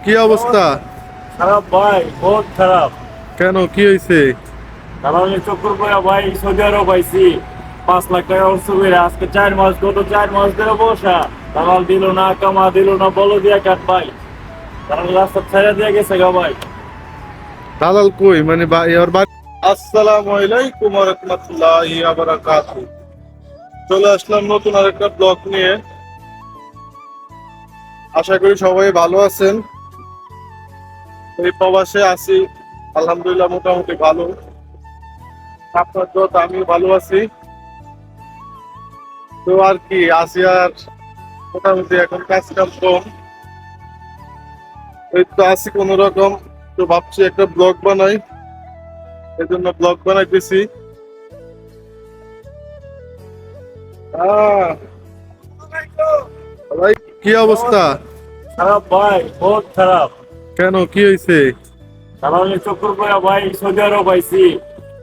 কি অবস্থা? খারাপ ভাই, বহুত খারাপ। কেন, কি হয়েছে? কারণ এই চক্কর করে ভাই সৌদি আরব পাইছি 5 লাখ টাকা অর্থ করে আজকে 4 মাস, গত 4 মাস ধরে বসা। দালাল দিল না, কামা দিল না, বলো দিয়া কাট ভাই। দালাল রাস্তা ছেড়ে দিয়ে গেছে গা ভাই। দালাল কই, মানে ওর বাড়ি? আসসালামু আলাইকুম ওয়া রাহমাতুল্লাহি ওয়া বারাকাতুহু। চলে আসলাম নতুন আরেকটা ব্লগ নিয়ে। আশা করি সবাই ভালো আছেন। এই প্রবাসে আছি, আলহামদুলিল্লাহ মোটামুটি ভালো। আপনার তো আমিও ভালো আছি। তো আর কি আছি, আর মোটামুটি এখন কাজ কাম কম। এই তো আছি কোন রকম। তো ভাবছি একটা ব্লগ বানাই, এই জন্য ব্লগ বানাইতেছি। আহ, ভাই কি অবস্থা? খারাপ ভাই, বহুত খারাপ। কেন, কি হয়েছে? কারণ এই চক্কর করে ভাই সৌদি আরব পাইছি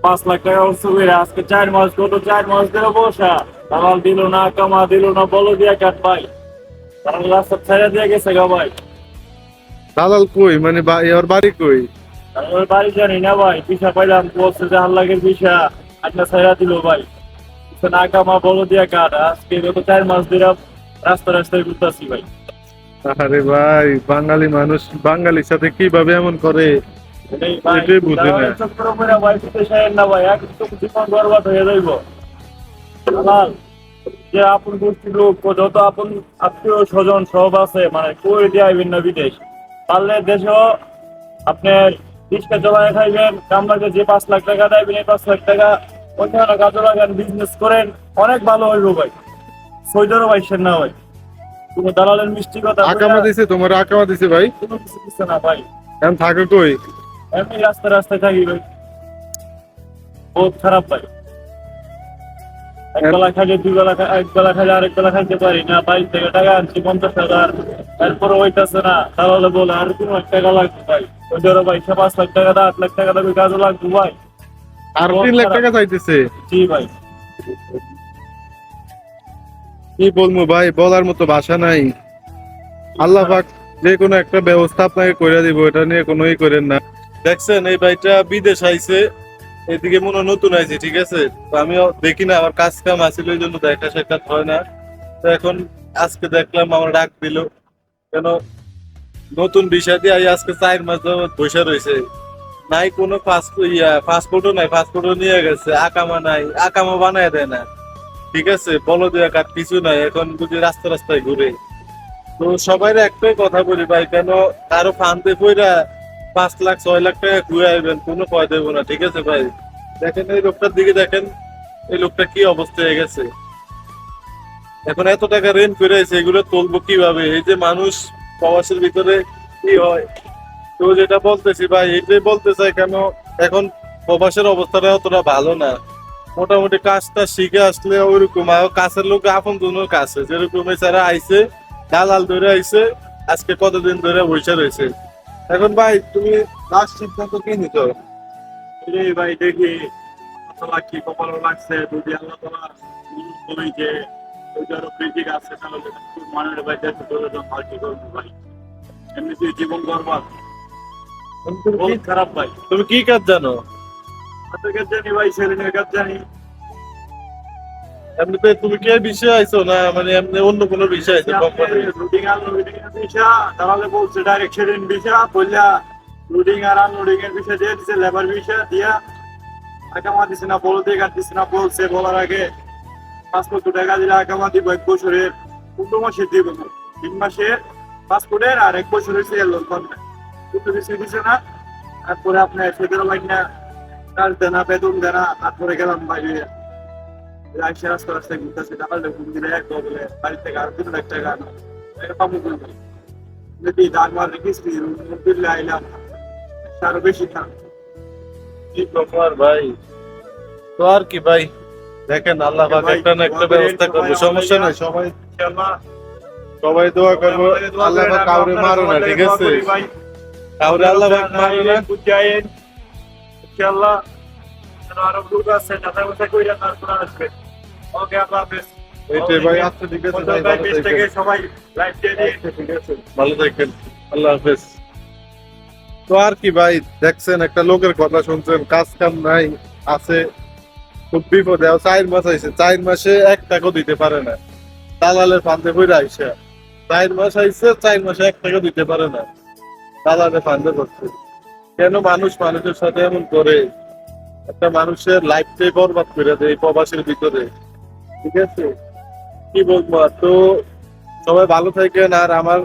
5 লাখ টাকা অর্থ করে আজকে 4 মাস, গত 4 মাস ধরে বসা। দালাল দিল না, কামা দিল না, বলো দিয়া কাট ভাই। দালাল রাস্তা ছেড়ে দিয়ে গেছে গা ভাই। দালাল কই, মানে ওর বাড়ি কই? ওর বাড়ি জানি না ভাই, পিসা পাইলাম বলছে যে হাল্লাগের পিসা একটা ছাইরা দিল ভাই। না কামা বলো দিয়া কাট আজকে গত 4 মাস ধরে রাস্তায় ঘুরতেছি ভাই। আরে ভাই, বাঙালি মানুষ বাঙালির সাথে কিভাবে এমন করে, এটাই ভাই, এটাই বুঝে না। দালালের চক্করে পইড়া ভাই বিদেশে আইন না ভাই, একদম জীবন বরবাদ হয়ে যাইব। দালাল যে আপন গোষ্ঠীর লোক ও যত আপন আত্মীয় স্বজন সব আছে, মানে কই দিয়ে আইবেন না বিদেশ। পারলে দেশেও আপনার রিক্সা চলায় খাইবেন, কামলাকে যে 5 লাখ টাকা দেবেন এই 5 লাখ টাকা ওইখানে কাজে লাগান, বিজনেস করেন, অনেক ভালো হইব ভাই। সৈদরও পাইছেন না ভাই, কোনো দালালের মিষ্টি কথা আকামা দিছে, তোমার আকামা দিছে ভাই? কোনো কিছু দিচ্ছে না ভাই। এখন থাকো কই? এমনি রাস্তায় থাকি ভাই, বহুত খারাপ ভাই। একবেলা খাইলে 2 বেলা একবেলা খাইলে আরেক বেলা খাইতে পারি না। বাড়ি থেকে টাকা আনছি 50 টাকার, এরপরে হইতাছে না। তাহলে বলে আর কোনো 1 টাকা লাগবে ভাই। ওইটারও ভাই 5 লাখ টাকা 8 লাখ টাকা দাবি কাজও লাগবে ভাই। আর 3 লাখ টাকা চাইতেছে? জি ভাই। কি বলবো ভাই, বলার মতো ভাষা নাই। আল্লাহ পাক যে কোনো একটা ব্যবস্থা আপনাকে করে দিব, এটা নিয়ে কোনো ই করেন না। দেখছেন এই ভাইটা বিদেশ আইছে, এদিকে মনে হয় নতুন আইছে, ঠিক আছে। তো আমিও দেখি না, আমার কাজ কাম আসলে ওই জন্য দেখা সাক্ষাৎ হয় না। তো এখন আজকে দেখলাম আমার ডাক দিল, কেন নতুন বিষয় দিয়ে আজকে 4 মাস যাবত বসে রয়েছে। নাই কোনো পাসপোর্টও নাই, পাসপোর্টও নিয়ে গেছে, আকামা নাই, আকামা বানায় দেয় না, ঠিক আছে। বলো দেয়া কার কিছু নাই, এখন বুঝি রাস্তায় ঘুরে। তো সবাই একটাই কথা বলি ভাই, কেন কারো ফান্দে পইরা 5 লাখ 6 লাখ টাকা ঘুরে আসবেন, কোনো ভয় দেবো না, ঠিক আছে ভাই। দেখেন এই লোকটার দিকে দেখেন, এই লোকটা কি অবস্থা হয়ে গেছে। এখন এত টাকা রেন্ট করে আছে, এগুলো তুলবো কিভাবে? এই যে মানুষ প্রবাসের ভিতরে কি হয়। তো যেটা বলতেছি ভাই, এটাই বলতে চাই, কেন এখন প্রবাসের অবস্থাটা অতটা ভালো না। মোটামুটি কাজটা শিখে আসলে ওইরকম কাছের লোক আপন জনের কাছে যেরকম এছাড়া আইছে, দালাল ধরে আইছে, আজকে কতদিন ধরে বসে রয়েছে। এখন ভাই তুমি লাস্ট সিদ্ধান্ত কি নিত? এই ভাই দেখি কত লাখ কি কপালও লাগছে, যদি আল্লাহ তাআলা বলি যে ওইটারও ক্রিটিক আছে, তাহলে খুব মনের ভাই দেখতে তোর ভালো কি করবো ভাই। এমনিতে জীবন বরবাদ, বহুত খারাপ ভাই। তুমি কি কাজ জানো? হাতের কাজ জানি ভাই, সেলিনের কাজ জানি। এমনিতে তুমি কে বিষয়ে আইছো, না মানে এমনি অন্য কোনো বিষয় আইছো কোম্পানি? লোডিং আনলোডিং এর বিষয় তাহলে বলছে ডাইরেক্ট সেলিন বিষয় বললা, লোডিং আর আনলোডিং এর বিষয় দিয়ে দিছে, লেবার বিষয় দিয়া আকামা দিছে না, বলতে কাটতেছে না। বলছে বলার আগে 5 লক্ষ টাকা দিলে আকামা দিব 1 বছরের, 15 মাসের দিব না, 3 মাসের পাসপোর্টের আর 1 বছরের সিএল কিন্তু বেশি দিছে না। তারপরে আপনার ফেডারেল লাইন না কাজ দেনা, বেতন দেনা। তারপরে গেলাম বাইরে রাশিয়া রাস্তায় ঘুরতেছে, টাকাটা ঘুম দিলে এক বলে বাড়ি থেকে আর 3 লাখ টাকা আনা এটা পাবো বলবো যদি দানবার রেখেছি দিল্লি আইলাম আরো বেশি থাক। কি ব্যাপার ভাই? তো আর কি ভাই, দেখেন আল্লাহ পাক একটা না একটা ব্যবস্থা করবে, সমস্যা নাই। সবাই সবাই দোয়া করবো, আল্লাহ পাক কাউরে মারো না, ঠিক আছে। কাউরে আল্লাহ পাক মারো না। ইনশাআল্লাহ আরো গ্রুপ আছে, টাকা পয়সা কইরা তারপর আসবে। ওকে, আল্লাহ হাফেজ। এইটাই ভাই, আচ্ছা ঠিক আছে ভাই, ভালো থাকবেন। সবাই লাইভ দিয়ে দিয়ে ঠিক আছে, ভালো থাকবেন, আল্লাহ হাফেজ। তো আর কি ভাই, দেখছেন একটা লোকের কথা শুনছেন, কাজ কাম নাই, আছে খুব বিপদে। 4 মাস আইছে, 4 মাসে 1 টাকাও দিতে পারে না, দালালের ফান্দে পড়ে আইসা। 4 মাস আইছে, 4 মাসে 1 টাকা দিতে পারে না, দালালের ফান্দে পড়ছে। কেন মানুষ মানুষের সাথে এমন করে? একটা মানুষের লাইফটাই বরবাদ করে দেয় এই প্রবাসের ভিতরে। ঠিক আছে, কি বলবো আর। তো সবাই ভালো থাকেন। আর আমার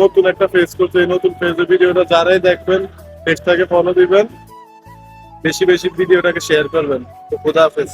নতুন একটা পেজ করছে, এই নতুন পেজের ভিডিওটা যারাই দেখবেন পেজটাকে ফলো দিবেন, বেশি বেশি ভিডিওটাকে শেয়ার করবেন। তো খোদা হাফেজ।